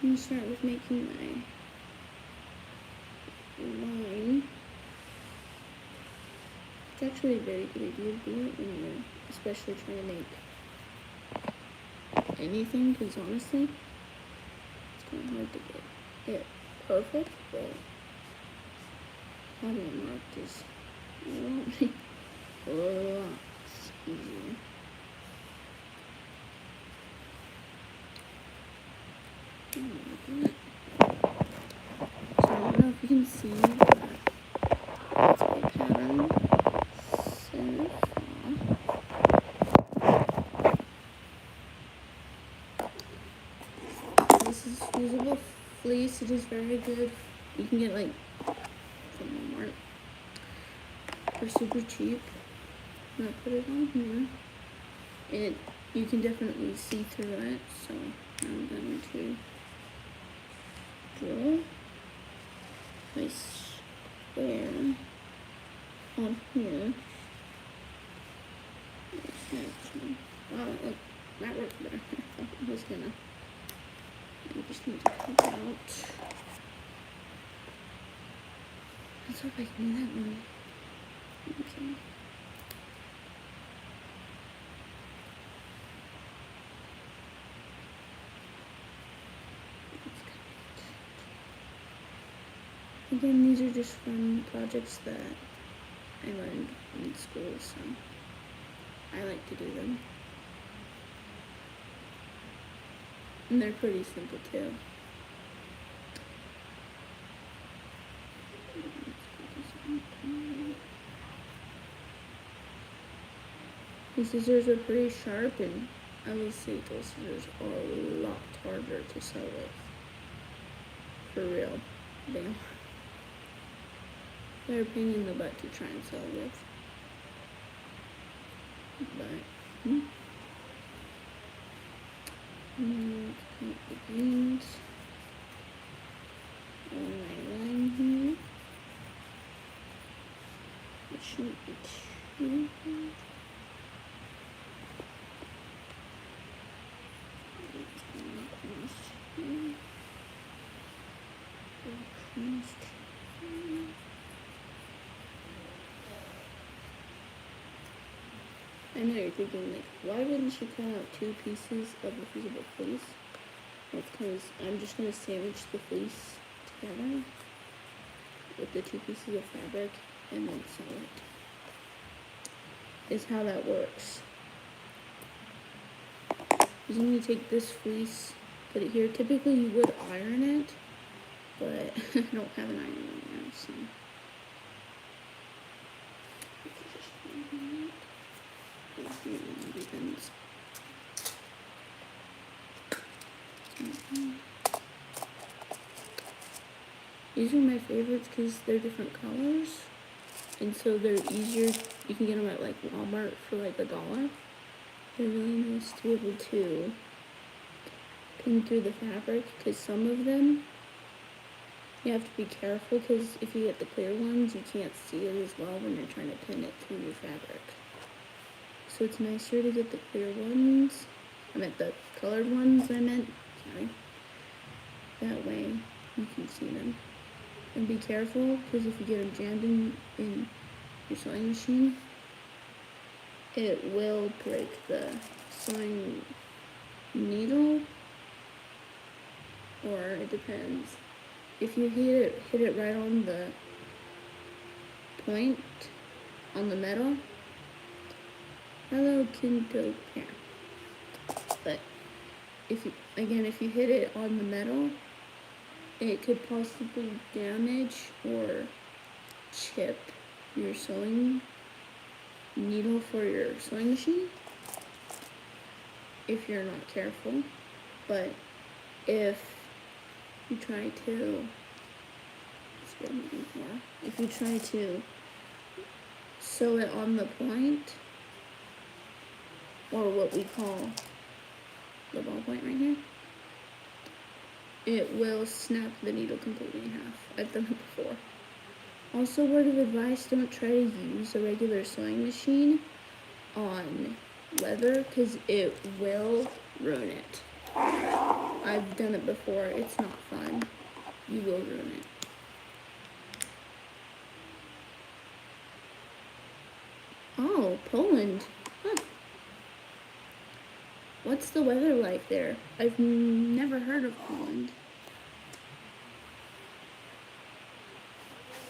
gonna start with making my line. It's actually a very good idea to do it when you're especially trying to make anything, because honestly, it's kind of hard to get it perfect, but having it marked is a lot easier. So I don't know if you can see, but that's my pattern so far. This is usable fleece. It is very good. You can get like from Walmart for super cheap. I'm gonna put it on here. You can definitely see through it, so I'm going to draw my square on here. Wow, look, that worked better. I thought I was gonna. I just need to cut out. Let's hope I can do that one. Okay. Again, these are just fun projects that I learned in school, so I like to do them. And they're pretty simple too. These scissors are pretty sharp, and I will say those scissors are a lot harder to sew with. For real. They are. They're a pain in the butt to try and sew with. But, let's paint the greens on my line here. It shouldn't be too hard. I know you're thinking, like, why wouldn't you cut out 2 pieces of the fusible fleece? Well, it's because I'm just going to sandwich the fleece together with the 2 pieces of fabric and then sew it. Is how that works. You're going to take this fleece, put it here. Typically you would iron it, but I don't have an iron right now, so. These are my favorites because they're different colors, and so they're easier. You can get them at like Walmart for like $1. They're really nice to be able to pin through the fabric, because some of them you have to be careful, because if you get the clear ones you can't see it as well when you're trying to pin it through your fabric. So it's nicer to get the clear ones. I meant the colored ones, sorry. That way you can see them. And be careful, because if you get them jammed in your sewing machine, it will break the sewing needle, or it depends. If you hit it right on the point on the metal. Hello, Kinto here. But if you hit it on the metal, it could possibly damage or chip your sewing needle for your sewing machine if you're not careful. But if you try to sew it on the point, or what we call the ball point right here, it will snap the needle completely in half. I've done it before. Also, word of advice, don't try to use a regular sewing machine on leather, because it will ruin it. I've done it before. It's not fun. You will ruin it. Oh, Poland. Huh. What's the weather like there? I've never heard of Poland.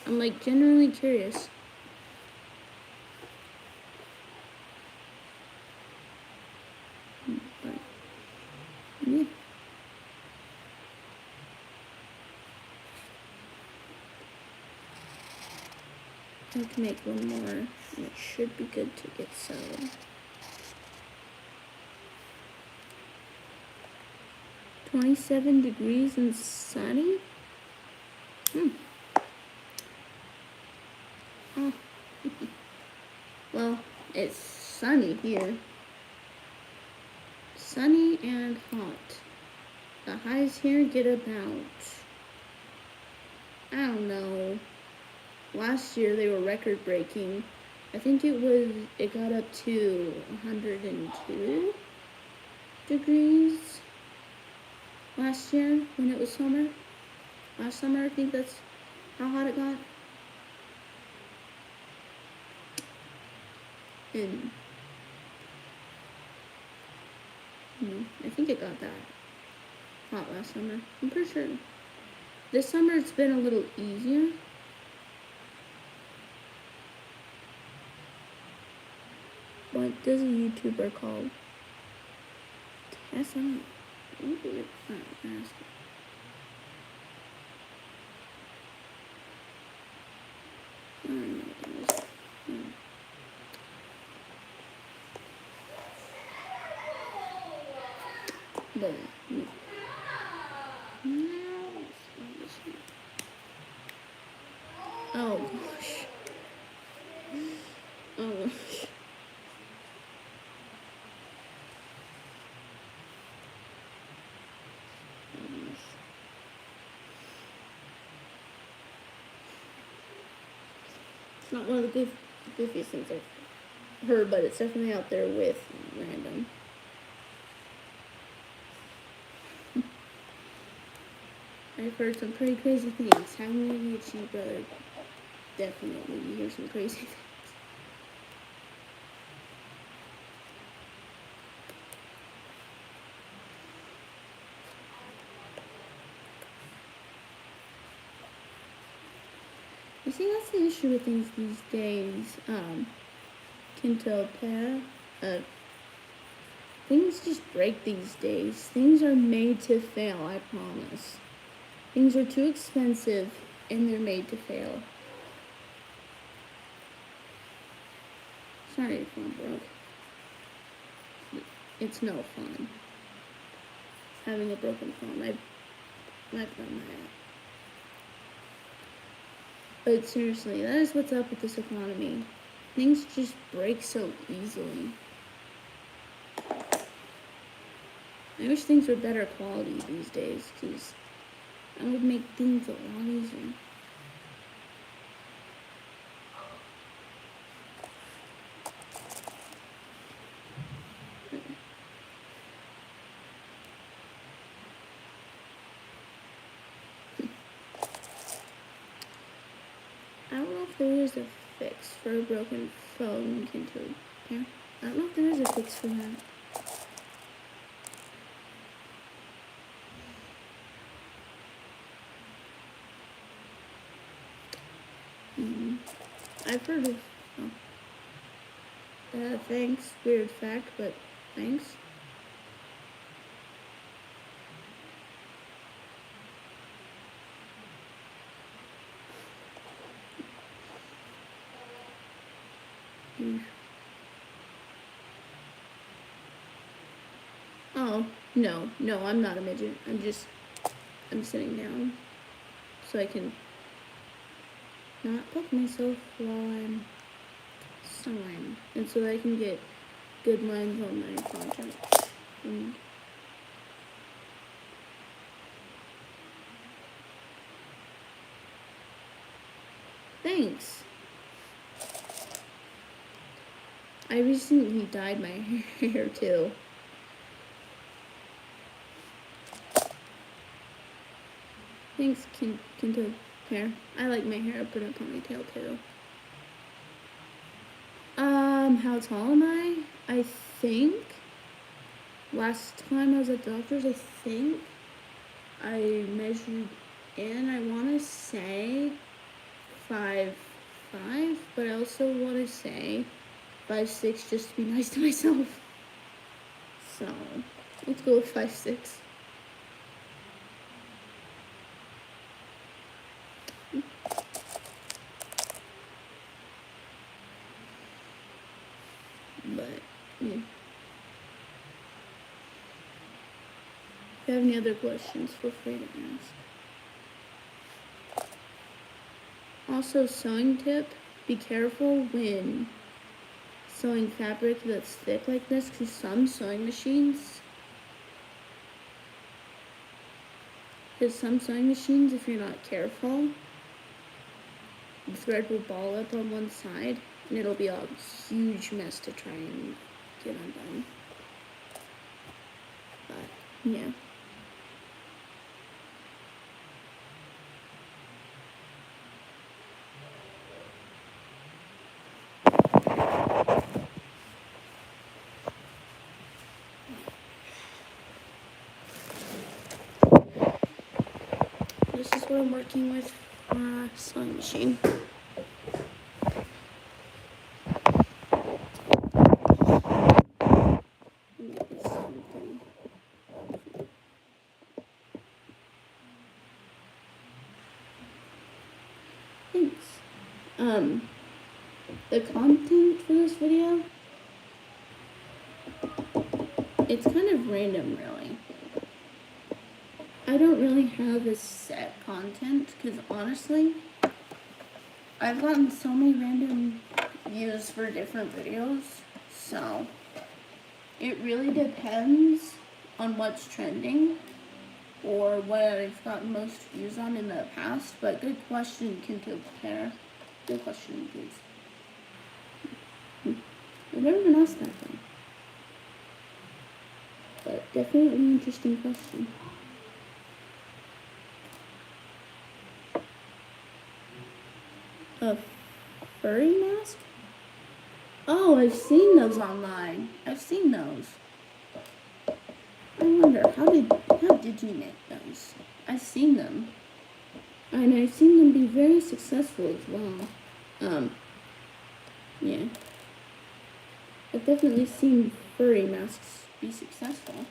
I'm like genuinely curious. But, yeah. I have to make one more, and it should be good to get settled. 27 degrees and sunny? Oh. Well, it's sunny here. Sunny and hot. The highs here get about, I don't know. Last year they were record breaking. I think it got up to 102 degrees last year when it was summer. Last summer, I think that's how hot it got. And I think it got that hot last summer. I'm pretty sure. This summer it's been a little easier. What does a YouTuber called? Tessa? Oh gosh. Oh gosh. It's not one of the goofiest things I've heard, but it's definitely out there with random. I've heard some pretty crazy things. Having a YouTube brother, definitely you hear some crazy things. You see, that's the issue with things these days. Kinto pair. Things just break these days. Things are made to fail, I promise. Things are too expensive and they're made to fail. Sorry if I'm broke. It's no fun. Having a broken phone. I've done that. But seriously, that is what's up with this economy. Things just break so easily. I wish things were better quality these days, because that would make things a lot easier. I don't know if there is a fix for a broken phone Kinto. Yeah, I don't know if there is a fix for that. I've heard of. Thanks. Weird fact, but thanks. Oh, no, I'm not a midget. I'm sitting down so I can not poke myself while I'm sewing, and so that I can get good lines on my project. And thanks. I recently dyed my hair too. Thanks, Kinto hair. I like my hair up in a ponytail too. How tall am I? I think last time I was at the doctor's, I think I measured in, I want to say 5'5", but I also want to say 5'6", just to be nice to myself. So let's go with 5'6". But yeah. If you have any other questions, feel free to ask. Also, sewing tip, be careful when sewing fabric that's thick like this, because some sewing machines, if you're not careful, the thread will ball up on one side, and it'll be a huge mess to try and get undone. But, yeah. This is what I'm working with for a sewing machine. Thanks. The content for this video, it's kind of random, really. I don't really have a set content, because honestly, I've gotten so many random views for different videos, so it really depends on what's trending or what I've gotten most views on in the past. But good question, Kinto Pair. Good question, please. I've never been asked that though. But definitely an interesting question. A furry mask? Oh, I've seen those online. I've seen those. I wonder, how did you make those? I've seen them. And I've seen them be very successful as well. Yeah. I've definitely seen furry masks be successful.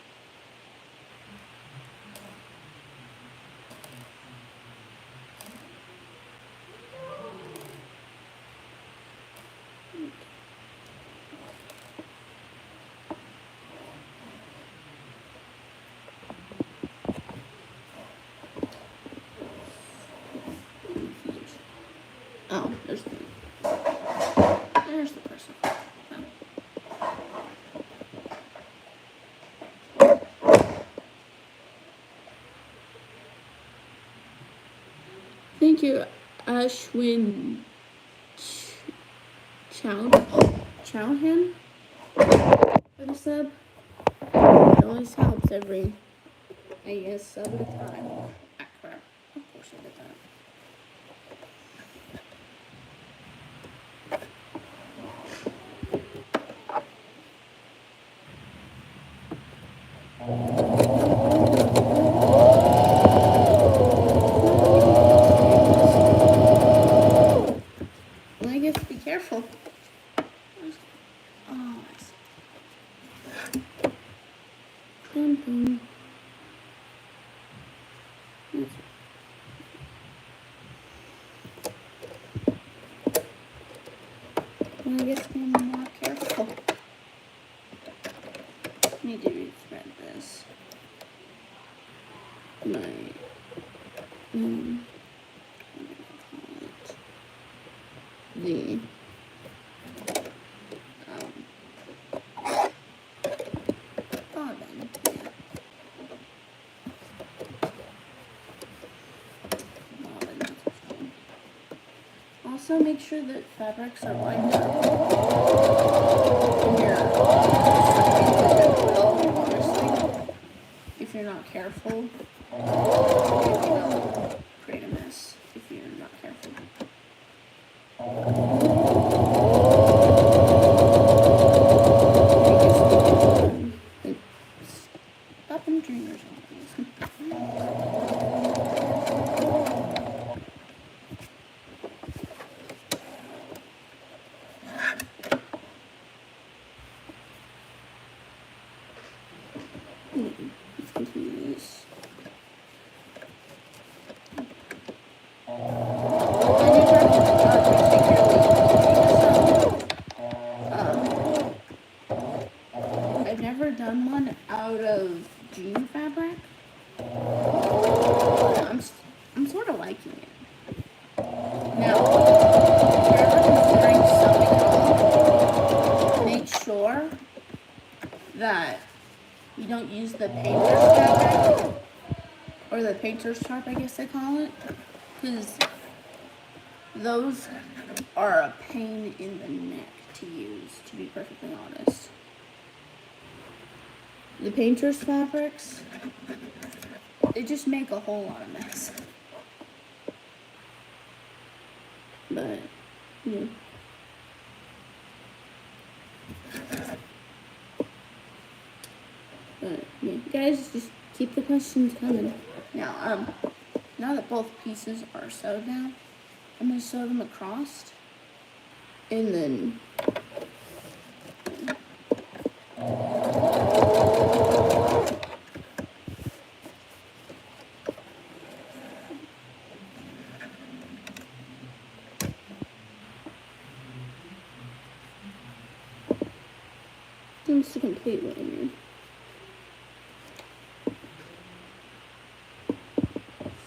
Oh, there's the person. Oh. Thank you, Ashwin Chowhan for the sub. It always helps every, I guess, sub at a time. Ah, crap. Of course I did that. Well, I guess be careful. Oh, nice. Dun, dun. Well, I guess be more careful. Need to rethread this. My, what do I call it? The, bobbin, yeah. Bobbin, that's what's called. Also, make sure that fabrics are lined up. Honestly, if you're not careful, Stop them dreamers. Let's continue this. I've never done one out of jean fabric. I'm sort of liking it. Now, if you're ever considering sewing, make sure that you don't use the painter's fabric, or the painter's tarp, I guess they call it, because those are a pain in the neck to use, to be perfectly honest. The painter's fabrics, they just make a whole lot of mess. But, yeah. But, yeah, guys, just keep the questions coming. Now, now that both pieces are sewed now, I'm going to sew them across, and then seems to complete what I mean.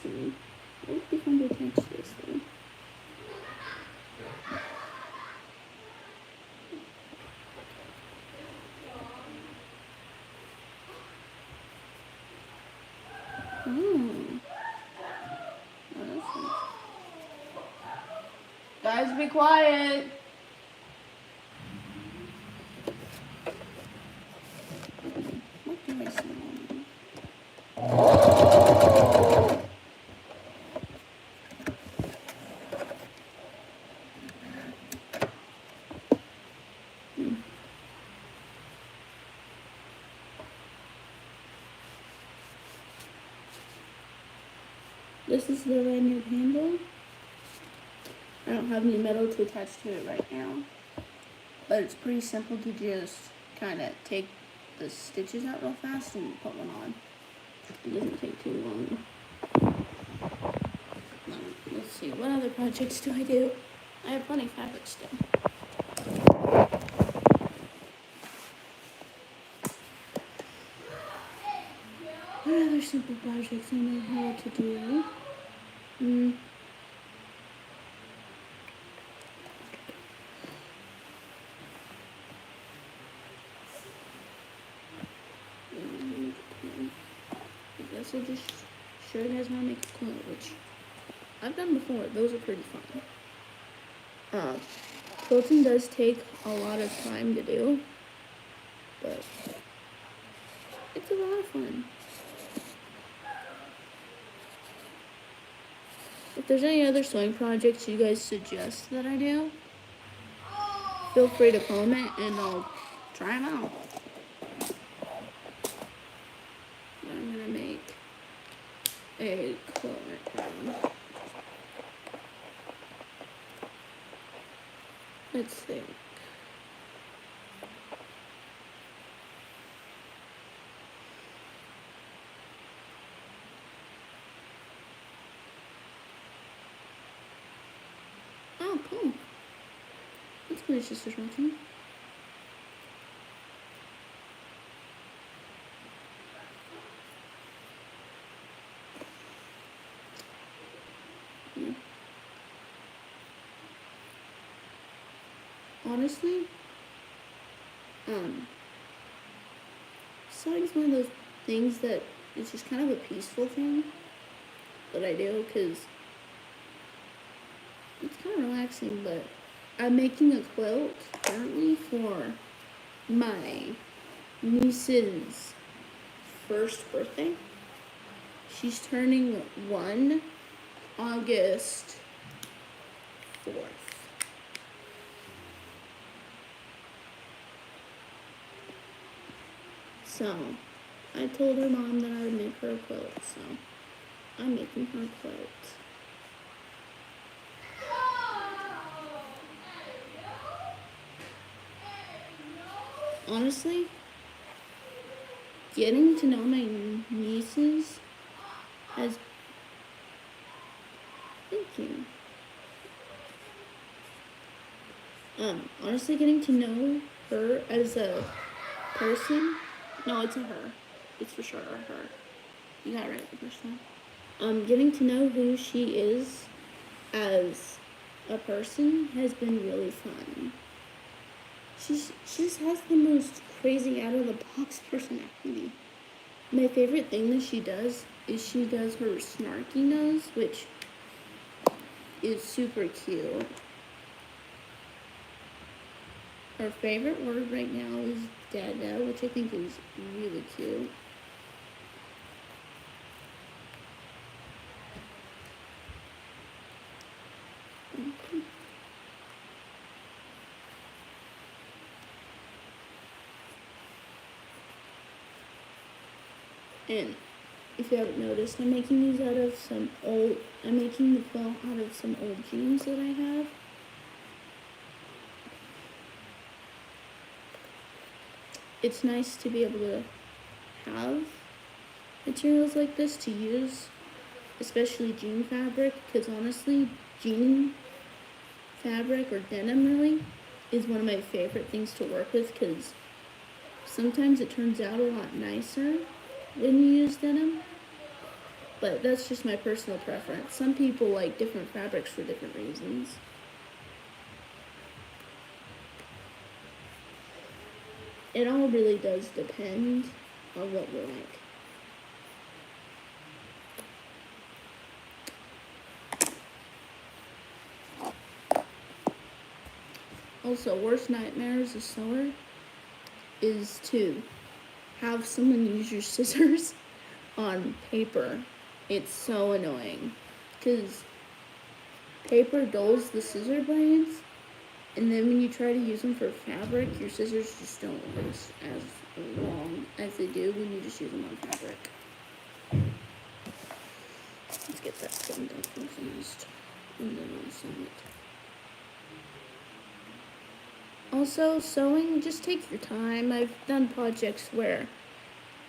See, what would be fun to attach this thing? Guys, be quiet. What do I say? This is the lanyard handle. I don't have any metal to attach to it right now, but it's pretty simple to just kind of take the stitches out real fast and put one on. It doesn't take too long. Let's see, what other projects do I do? I have plenty of fabric still. What other simple projects I know how to do? I guess I'll just show you guys how to make a quilt, which I've done before. Those are pretty fun. Quilting does take a lot of time to do, but it's a lot of fun. If there's any other sewing projects you guys suggest that I do, feel free to comment and I'll try them out. I'm gonna make a quilt right now. Let's think. Oh, cool. That's pretty sister's watching. Yeah. Honestly, sewing's one of those things that it's just kind of a peaceful thing that I do because it's kind of relaxing. But I'm making a quilt currently for my niece's first birthday. She's turning 1 August 4th. So I told her mom that I would make her a quilt, so I'm making her a quilt. Honestly, getting to know my nieces has... Thank you. Honestly, getting to know her as a person... No, it's a her. It's for sure a her. You got it right the first time. Getting to know who she is as a person has been really fun. She just has the most crazy out of the box personality. My favorite thing that she does is she does her snarky nose, which is super cute. Her favorite word right now is dada, which I think is really cute. And if you haven't noticed, I'm making these out of some old... I'm making the quilt out of some old jeans that I have. It's nice to be able to have materials like this to use, especially jean fabric, because honestly, jean fabric, or denim really, is one of my favorite things to work with, because sometimes it turns out a lot nicer when you use denim, but that's just my personal preference. Some people like different fabrics for different reasons. It all really does depend on what you like. Also, worst nightmare as a sewer is to have someone use your scissors on paper. It's so annoying because paper dulls the scissor blades, and then when you try to use them for fabric, your scissors just don't last as long as they do when you just use them on fabric. Let's get that thing done first, and then I'll sew it. Also, sewing, just take your time. I've done projects where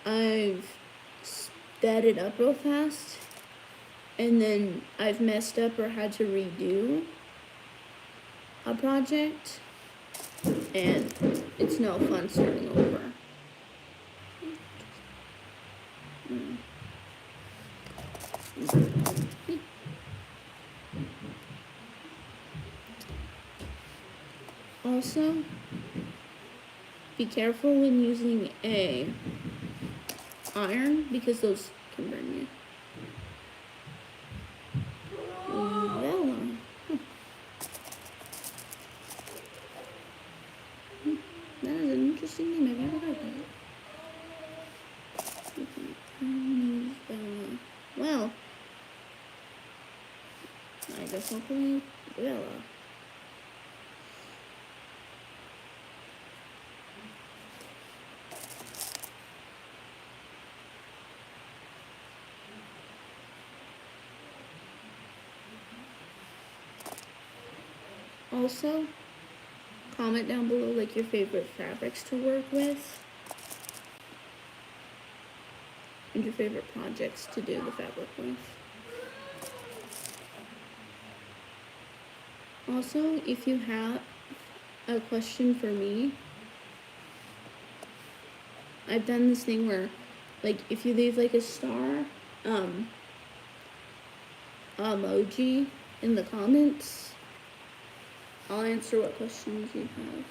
I've sped it up real fast, and then I've messed up or had to redo a project, and it's no fun starting over. Also, be careful when using a iron, because those can burn you. Vella. That is an interesting name. I've never heard that. Well, I guess I'll call you Vella. Also, comment down below like your favorite fabrics to work with and your favorite projects to do the fabric with. Also, if you have a question for me, I've done this thing where, like, if you leave like a star emoji in the comments, I'll answer what questions you have.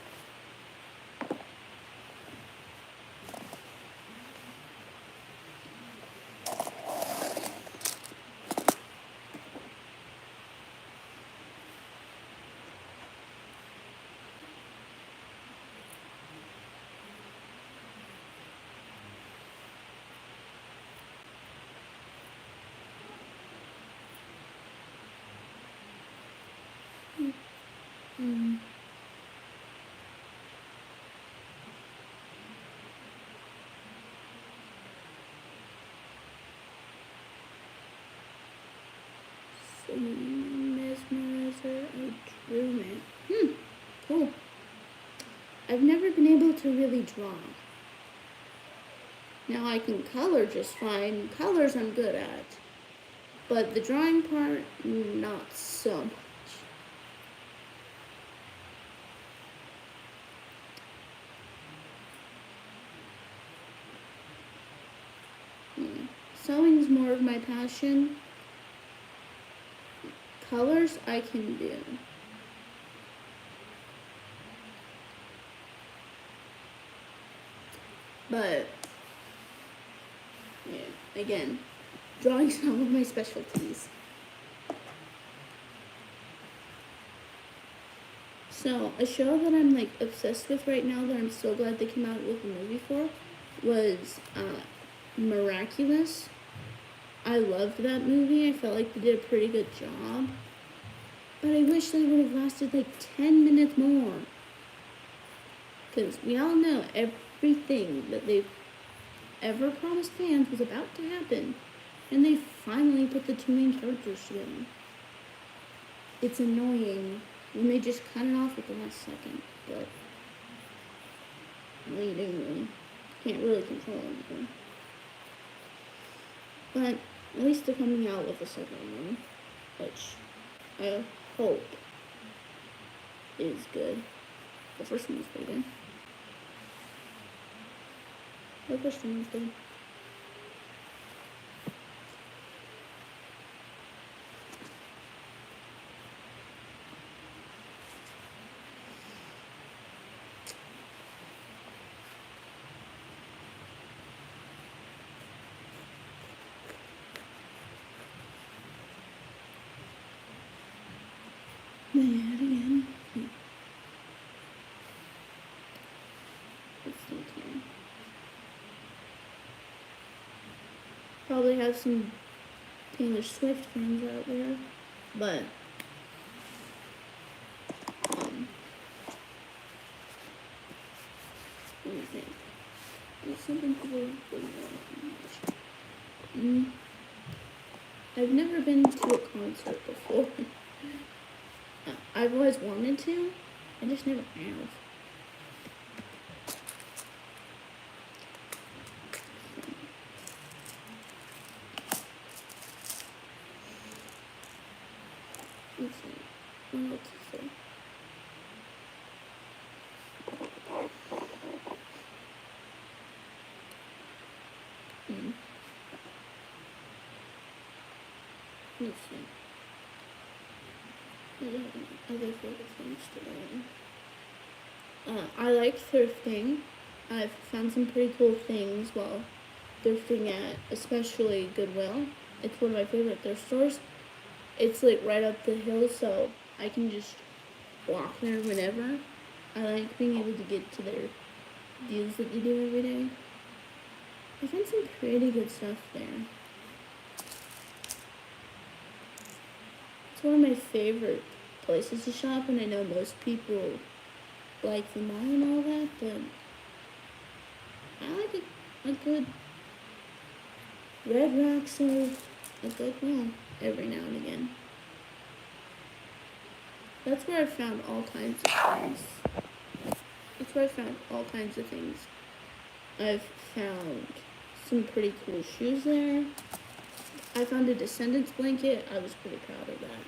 I've never been able to really draw. Now I can color just fine. Colors I'm good at. But the drawing part, not so much. Sewing's more of my passion. Colors I can do. But, yeah, again, drawing's not one of my specialties. So, a show that I'm, like, obsessed with right now that I'm so glad they came out with a movie for was, Miraculous. I loved that movie. I felt like they did a pretty good job. But I wish they would have lasted like 10 minutes more. Because we all know everything that they've ever promised fans was about to happen. And they finally put the two main characters together. It's annoying when they just cut it off at the last second. But what are you doing? Can't really control anything. But at least they're coming out with a second one, which I hope is good. The first one was pretty good. The first one was good. Again. Let's think here. Probably have some Taylor Swift fans out there, but let me think. There's something people really want. I've never been to a concert before. I've always wanted to, I just never have. Let's see. What else is there? Let's see. Other favorite things today. I like thrifting. I've found some pretty cool things while thrifting at especially Goodwill. It's one of my favorite thrift stores. It's like right up the hill, so I can just walk there whenever. I like being able to get to their deals that they do every day. I found some pretty good stuff there. It's one of my favorite places to shop, and I know most people like the mall and all that, but I like a good Red Rocks or a Goodwill every now and again. That's where I found all kinds of things. I've found some pretty cool shoes there. I found a Descendants blanket. I was pretty proud of that.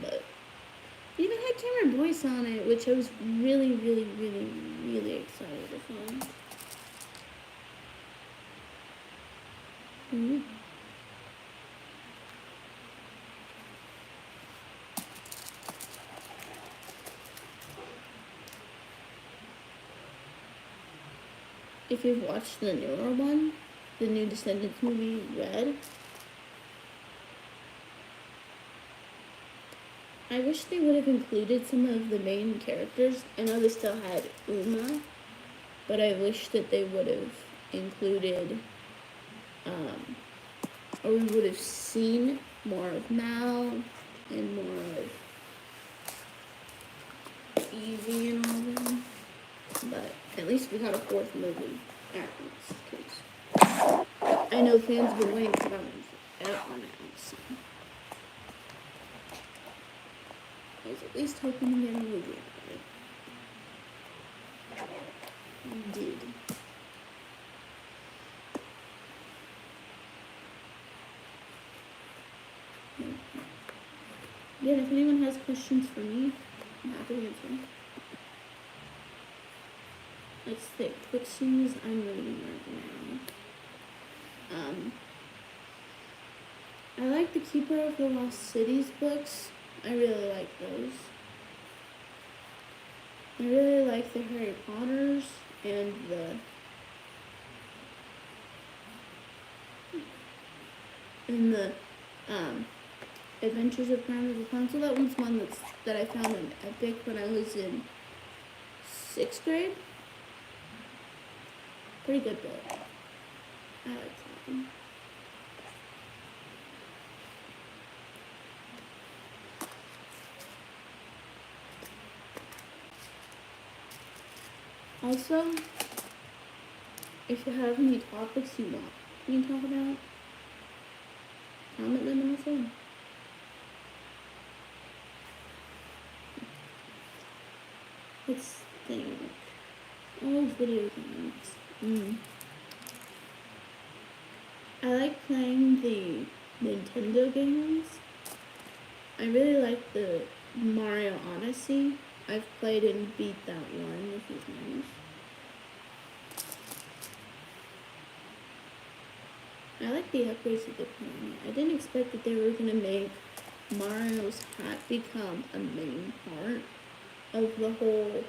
But even had Cameron Boyce on it, which I was really, really, really, really excited to find. If you've watched the newer one, the new Descendants movie, Red, I wish they would have included some of the main characters. I know they still had Uma, but I wish that they would have included, or we would have seen more of Mal and more of Evie and all them. But at least we got a fourth movie afterwards, because I know fans have been waiting for that one forever now, so. I was at least hoping to get a movie out of it. I did. Yeah, if anyone has questions for me, I'm happy to answer. Let's think. Which series I'm reading right now. I like the Keeper of the Lost Cities books. I really like those. I really like the Harry Potters and the Adventures of Crown Rapunzel. That one's one that I found in Epic when I was in 6th grade. Pretty good book. I like that one. Also, if you have any topics you want me to talk about, comment them in the phone. Let's think. Old video games. I like playing the Nintendo games. I really like the Mario Odyssey. I've played and beat that one a few times. I like the upgrades that they're putting. I didn't expect that they were going to make Mario's hat become a main part of the whole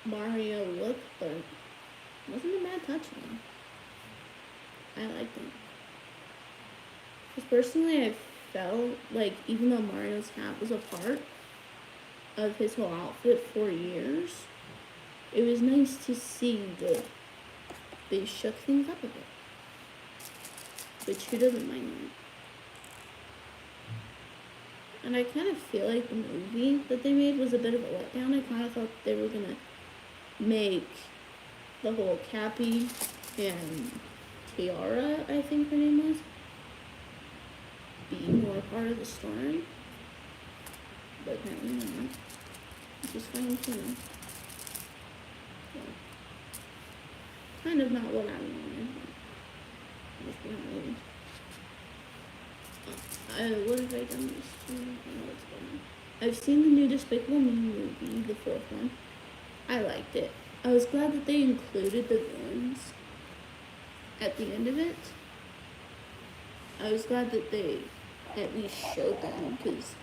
Mario look, but it wasn't a bad touch though. I liked it. Because personally, I felt like even though Mario's hat was a part of his whole outfit for years, it was nice to see that they shook things up a bit. Which, who doesn't mind that? And I kind of feel like the movie that they made was a bit of a letdown. I kind of thought they were going to make the whole Cappy and Tiara, I think her name was, be more part of the story. But apparently not. Which is fine too. So, kind of not what I wanted. What have I done this time? I've seen the new Despicable Me movie, the 4th one. I liked it. I was glad that they included the villains at the end of it. I was glad that they at least showed them, because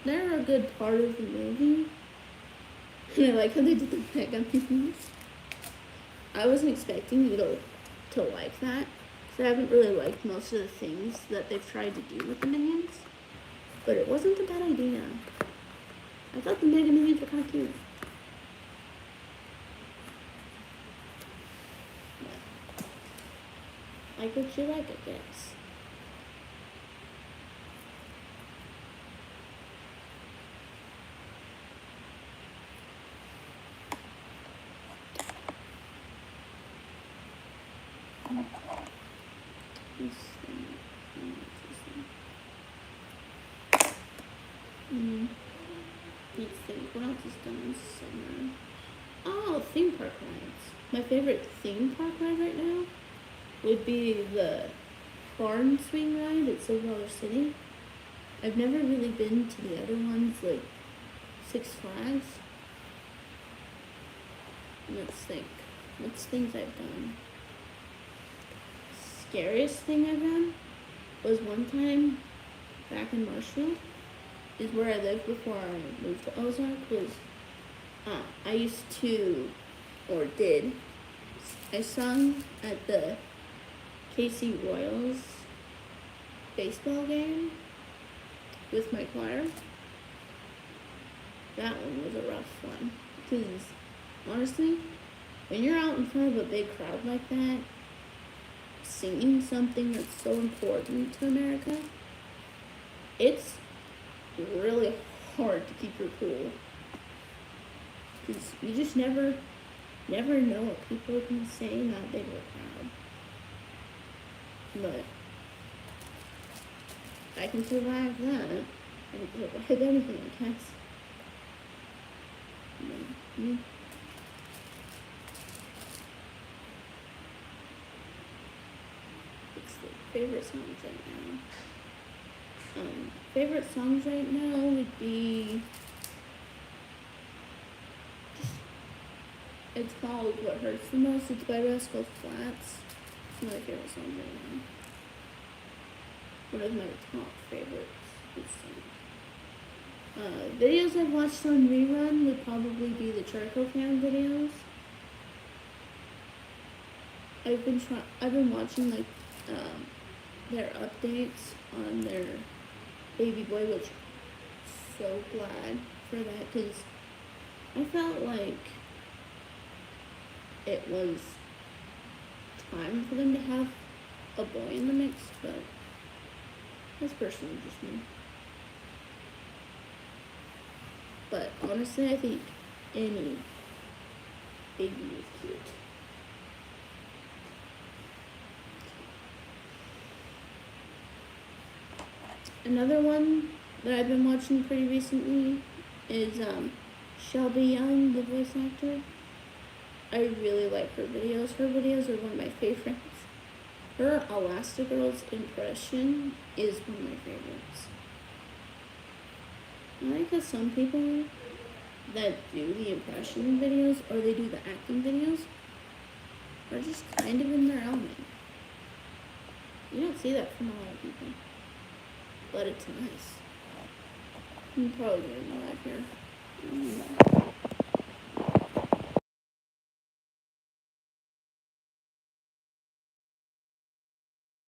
they're a good part of the movie. And I like how they did the Mega Minions. I wasn't expecting you to like that, because I haven't really liked most of the things that they've tried to do with the Minions, but it wasn't a bad idea. I thought the Mega Minions were kind of cute. Like what you like, I guess. Let's think, what else is done this summer? Oh, theme park rides. My favorite theme park ride right now would be the Barn Swing ride at Silver City. I've never really been to the other ones, like Six Flags. Let's think. What's things I've done? Scariest thing I've done was one time back in Marshfield, is where I lived before I moved to Ozark, was I used to, or did, I sung at the KC Royals baseball game with my choir. That one was a rough one, because honestly, when you're out in front of a big crowd like that, singing something that's so important to America, it's really hard to keep your cool, because you just never know what people are going to say in that big of a crowd. But I can survive that. I can survive I got anything on Cass? No. It's the favorite songs right now. Favorite songs right now would be. It's called What Hurts the Most. It's by Rascal Flatts. It's one of my favorite songs right now. One of my top favorites. Videos I've watched on rerun would probably be the Charco Fan videos. I've been watching like their updates on their baby boy, which I'm so glad for that because I felt like it was time for them to have a boy in the mix, but that's personally just me. But honestly, I think any baby is cute. Another one that I've been watching pretty recently is Shelby Young, the voice actor. I really like her videos. Her videos are one of my favorites. Her Elastigirl's impression is one of my favorites. I like how some people that do the impression videos or they do the acting videos are just kind of in their element. You don't see that from a lot of people. But it's nice. I'm probably getting live here.